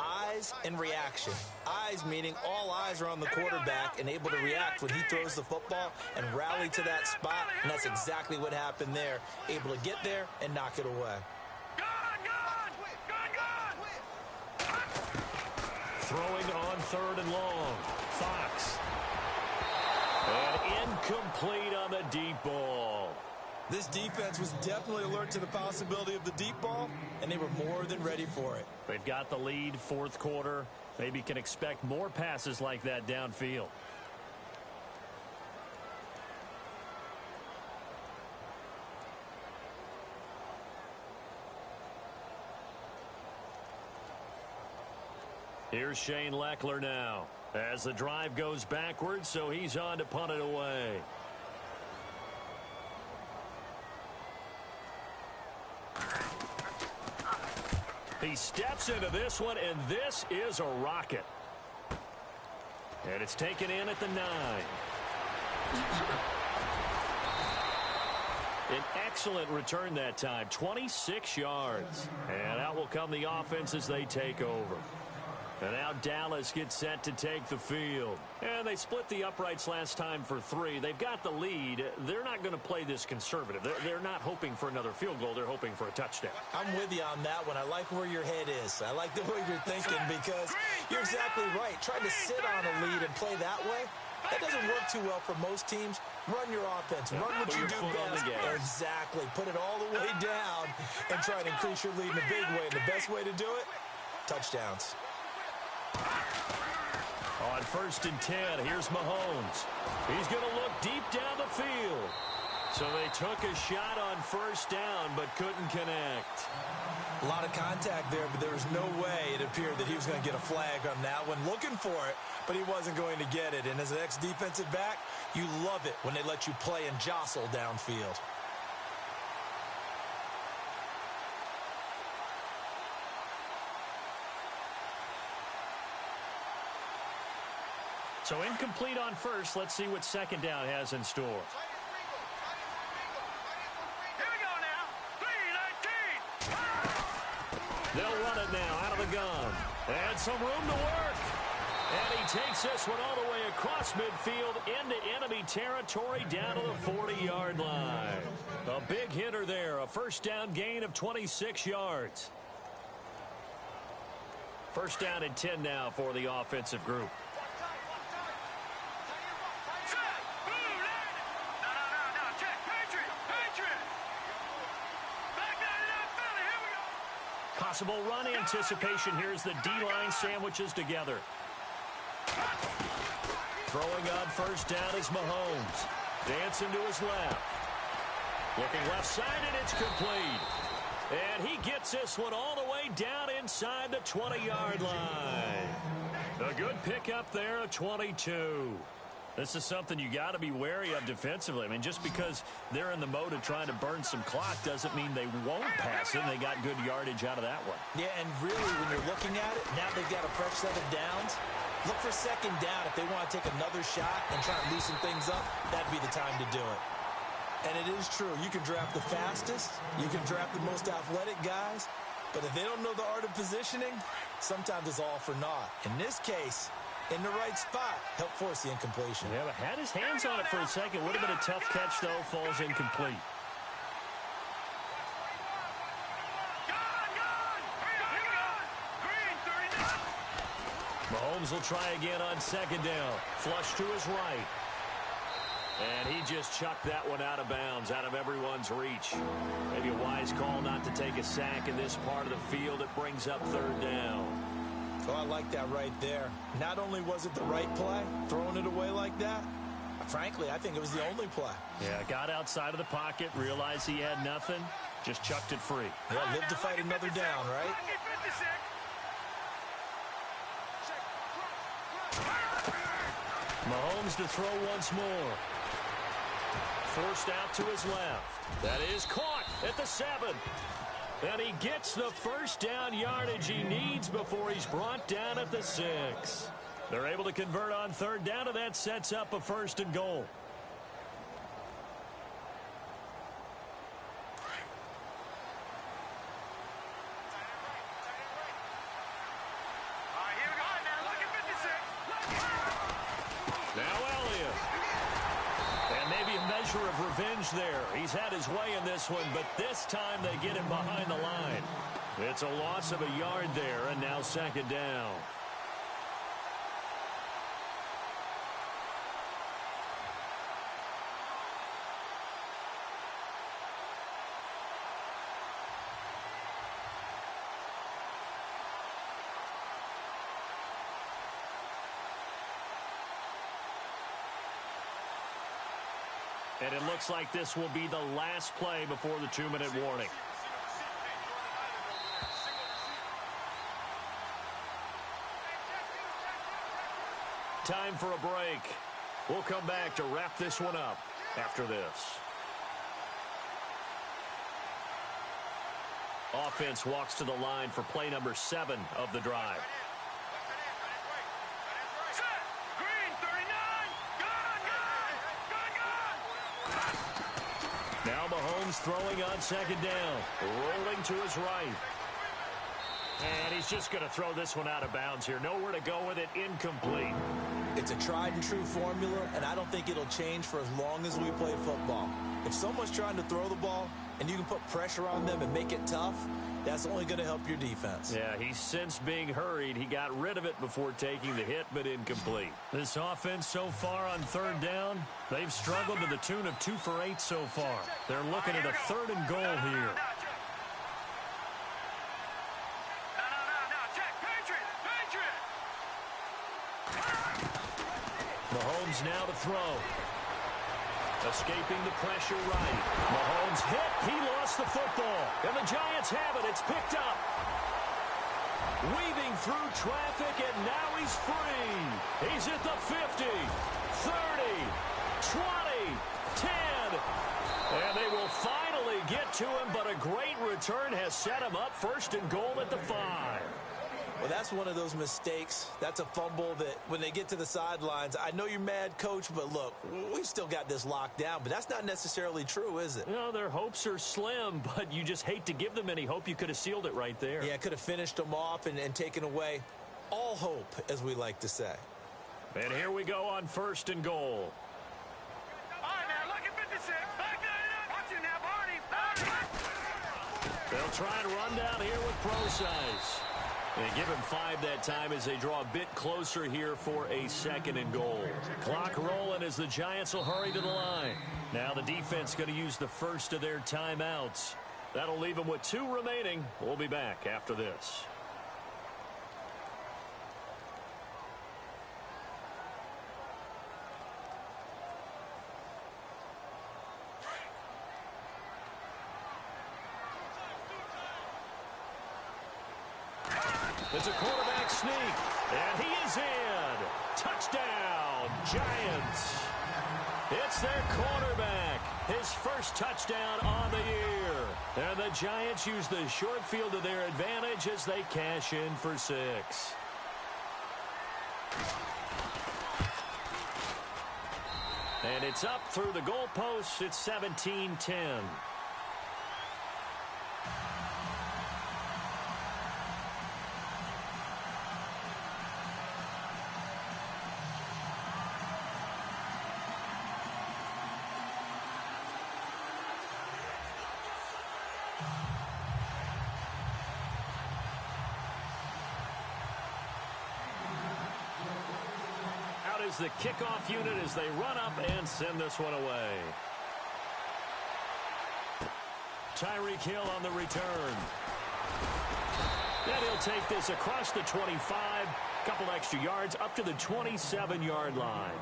Eyes and reaction. Eyes meaning all eyes are on the quarterback and able to react when he throws the football and rally to that spot. And that's exactly what happened there. Able to get there and knock it away. Throwing on 3rd and long. Fox. And incomplete on the deep ball. This defense was definitely alert to the possibility of the deep ball, and they were more than ready for it. They've got the lead, 4th quarter. Maybe can expect more passes like that downfield. Here's Shane Leckler now as the drive goes backwards, so he's on to punt it away. He steps into this one, and this is a rocket. And it's taken in at the 9. An excellent return that time, 26 yards. And out will come the offense as they take over. And now Dallas gets set to take the field. And they split the uprights last time for 3. They've got the lead. They're not going to play this conservative. They're not hoping for another field goal. They're hoping for a touchdown. I'm with you on that one. I like where your head is. I like the way you're thinking because you're exactly right. Trying to sit on a lead and play that way, that doesn't work too well for most teams. Run your offense. Run what you do best. Exactly. Put it all the way down and try to increase your lead in a big way. And the best way to do it, touchdowns. On 1st and 10, here's Mahomes. He's going to look deep down the field. So they took a shot on first down, but couldn't connect. A lot of contact there, but there was no way it appeared that he was going to get a flag on that one. Looking for it, but he wasn't going to get it. And as an ex-defensive back, you love it when they let you play and jostle downfield. So incomplete on first. Let's see what second down has in store. Here we go now. 3-19. They'll run it now out of the gun. And some room to work. And he takes this one all the way across midfield into enemy territory down to the 40-yard line. A big hitter there. A first down gain of 26 yards. First down and 10 now for the offensive group. Possible run anticipation here as the D-line sandwiches together. Throwing on first down is Mahomes. Dancing to his left. Looking left side, and it's complete. And he gets this one all the way down inside the 20-yard line. A good pickup there of 22. This is something you got to be wary of defensively. I mean, just because they're in the mode of trying to burn some clock doesn't mean they won't pass it. They got good yardage out of that one. Yeah, and really, when you're looking at it, now they've got a fresh set of downs. Look for second down if they want to take another shot and try to loosen things up. That'd be the time to do it. And it is true. You can draft the fastest. You can draft the most athletic guys. But if they don't know the art of positioning, sometimes it's all for naught. In this case, in the right spot, help force the incompletion. Yeah, but had his hands on it for a second. Would have been a tough catch, though. Falls incomplete. Mahomes will try again on second down. Flush to his right. And he just chucked that one out of bounds, out of everyone's reach. Maybe a wise call not to take a sack in this part of the field. It brings up third down. Oh, I like that right there. Not only was it the right play, throwing it away like that, frankly, I think it was the only play. Yeah, got outside of the pocket, realized he had nothing, just chucked it free. Yeah, live to fight another down, right? Mahomes to throw once more. Forced out to his left. That is caught at the 7. And he gets the first down yardage he needs before he's brought down at the 6. They're able to convert on third down, and that sets up a 1st and goal. Of revenge there. He's had his way in this one, but this time they get him behind the line. It's a loss of a yard there, and now second down. And it looks like this will be the last play before the 2-minute warning. Time for a break. We'll come back to wrap this one up after this. Offense walks to the line for play number 7 of the drive. Now Mahomes throwing on second down. Rolling to his right. And he's just going to throw this one out of bounds here. Nowhere to go with it. Incomplete. It's a tried and true formula, and I don't think it'll change for as long as we play football. If someone's trying to throw the ball and you can put pressure on them and make it tough, that's only going to help your defense. Yeah, he's since being hurried. He got rid of it before taking the hit, but incomplete. This offense so far on third down, they've struggled to the tune of 2 for 8 so far. They're looking at a 3rd and goal here. Mahomes now to throw. Escaping the pressure right. Mahomes hit. He lost the football. And the Giants have it. It's picked up. Weaving through traffic, and now he's free. He's at the 50, 30, 20, 10. And they will finally get to him, but a great return has set him up first and goal at the 5. Well, that's one of those mistakes. That's a fumble that when they get to the sidelines, I know you're mad, Coach, but look, we've still got this locked down. But that's not necessarily true, is it? No, their hopes are slim, but you just hate to give them any hope. You could have sealed it right there. Yeah, could have finished them off and taken away all hope, as we like to say. And here we go on first and goal. All right, now, look at 56. Back there. Watch it now, Barney. They'll try and run down here with Procise. They give him 5 that time as they draw a bit closer here for a second and goal. Clock rolling as the Giants will hurry to the line. Now the defense going to use the first of their timeouts. That'll leave them with 2 remaining. We'll be back after this. It's a quarterback sneak, and he is in. Touchdown, Giants. It's their quarterback, his first touchdown on the year. And the Giants use the short field to their advantage as they cash in for 6. And it's up through the goalposts. It's 17-10. Is the kickoff unit as they run up and send this one away. Tyreek Hill on the return. And he'll take this across the 25, couple extra yards up to the 27-yard line.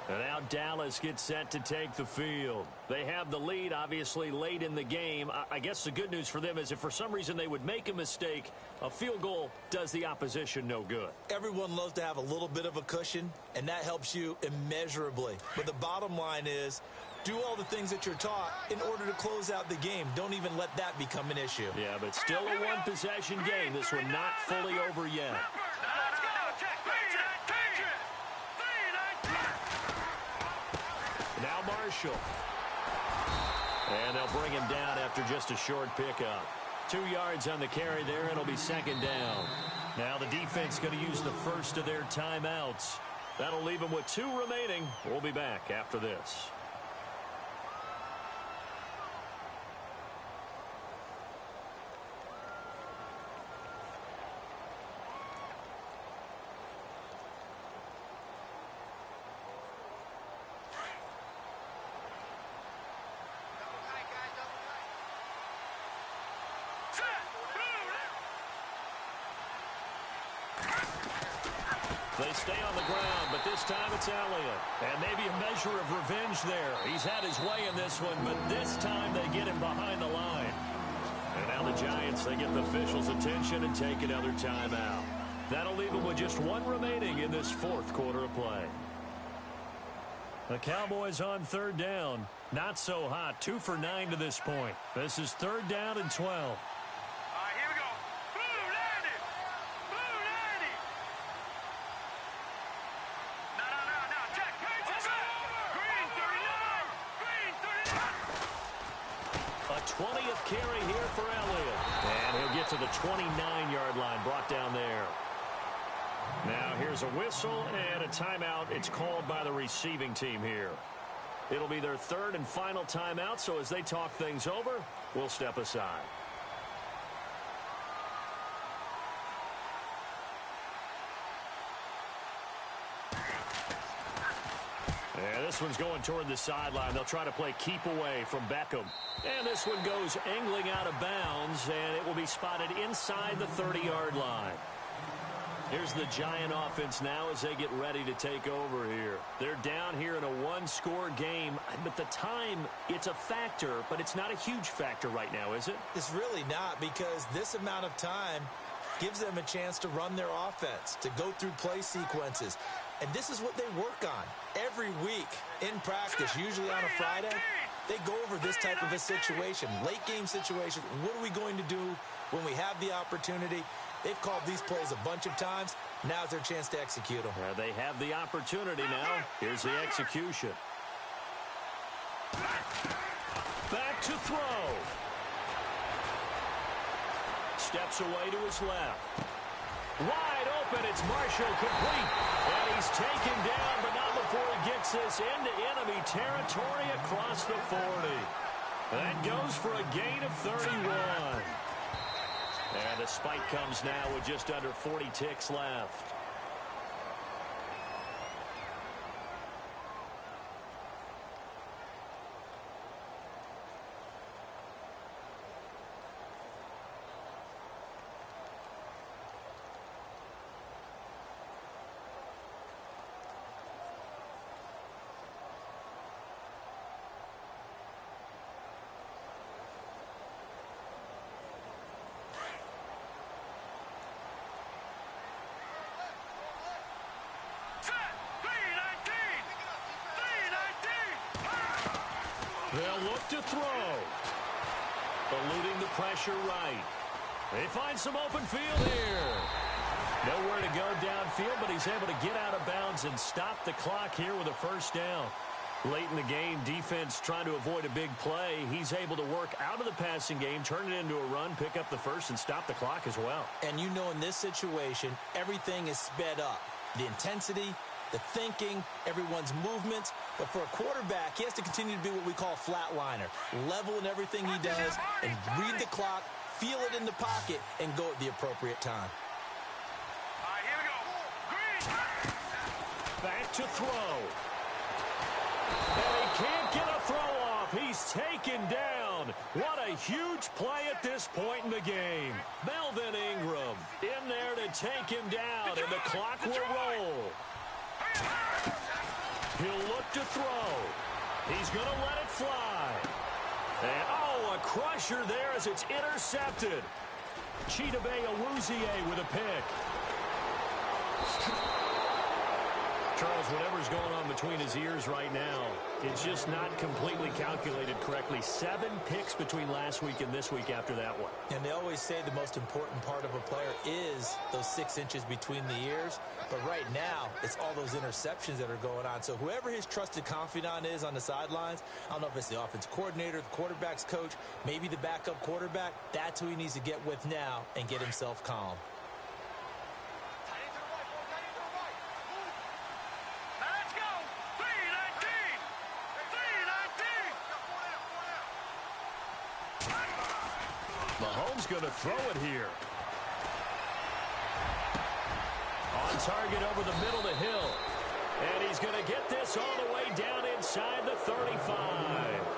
And now Dallas gets set to take the field. They have the lead, obviously, late in the game. I guess the good news for them is if for some reason they would make a mistake, a field goal does the opposition no good. Everyone loves to have a little bit of a cushion, and that helps you immeasurably. But the bottom line is, do all the things that you're taught in order to close out the game. Don't even let that become an issue. Yeah, but still a one-possession game. This one not fully over yet. Now Marshall. And they'll bring him down after just a short pickup. 2 yards on the carry there, and it'll be second down. Now the defense going to use the first of their timeouts. That'll leave them with 2 remaining. We'll be back after this. They stay on the ground, but this time it's Elliott. And maybe a measure of revenge there. He's had his way in this one, but this time they get him behind the line. And now the Giants, they get the officials' attention and take another timeout. That'll leave them with just 1 remaining in this 4th quarter of play. The Cowboys on 3rd down. Not so hot. 2 for 9 to this point. This is 3rd down and 12. A 20th carry here for Elliott. And he'll get to the 29-yard line, brought down there. Now here's a whistle and a timeout. It's called by the receiving team here. It'll be their 3rd and final timeout, so as they talk things over, we'll step aside. And this one's going toward the sideline. They'll try to play keep away from Beckham. And this one goes angling out of bounds, and it will be spotted inside the 30-yard line. Here's the Giant offense now as they get ready to take over here. They're down here in a one-score game, but the time, it's a factor, but it's not a huge factor right now, is it? It's really not, because this amount of time gives them a chance to run their offense, to go through play sequences. And this is what they work on every week in practice, usually on a Friday. They go over this type of a situation, late-game situation. What are we going to do when we have the opportunity? They've called these plays a bunch of times. Now's their chance to execute them. They have the opportunity now. Here's the execution. Back to throw. Steps away to his left. Wide open. It's Marshall, complete. And he's taken down, but not before he gets this into enemy territory across the 40. That goes for a gain of 31. And the spike comes now with just under 40 ticks left. They'll look to throw. Eluding the pressure right. They find some open field here. Nowhere to go downfield, but he's able to get out of bounds and stop the clock here with a first down. Late in the game, defense trying to avoid a big play. He's able to work out of the passing game, turn it into a run, pick up the first, and stop the clock as well. And you know in this situation, everything is sped up. The intensity, the thinking, everyone's movements. But for a quarterback, he has to continue to be what we call a flatliner. Level in everything he does and read the clock, feel it in the pocket, and go at the appropriate time. All right, here we go. Green. Back to throw. And he can't get a throw off. He's taken down. What a huge play at this point in the game. Melvin Ingram in there to take him down, and the clock will roll. He'll look to throw. He's going to let it fly. And, oh, a crusher there as it's intercepted. Chidobe Awuzie with a pick. Charles, whatever's going on between his ears right now, it's just not completely calculated correctly. 7 picks between last week and this week after that one. And they always say the most important part of a player is those 6 inches between the ears. But right now, it's all those interceptions that are going on. So whoever his trusted confidant is on the sidelines, I don't know if it's the offense coordinator, the quarterback's coach, maybe the backup quarterback, that's who he needs to get with now and get himself calm. Mahomes going to throw it here. On target over the middle to Hill. And he's going to get this all the way down inside the 35.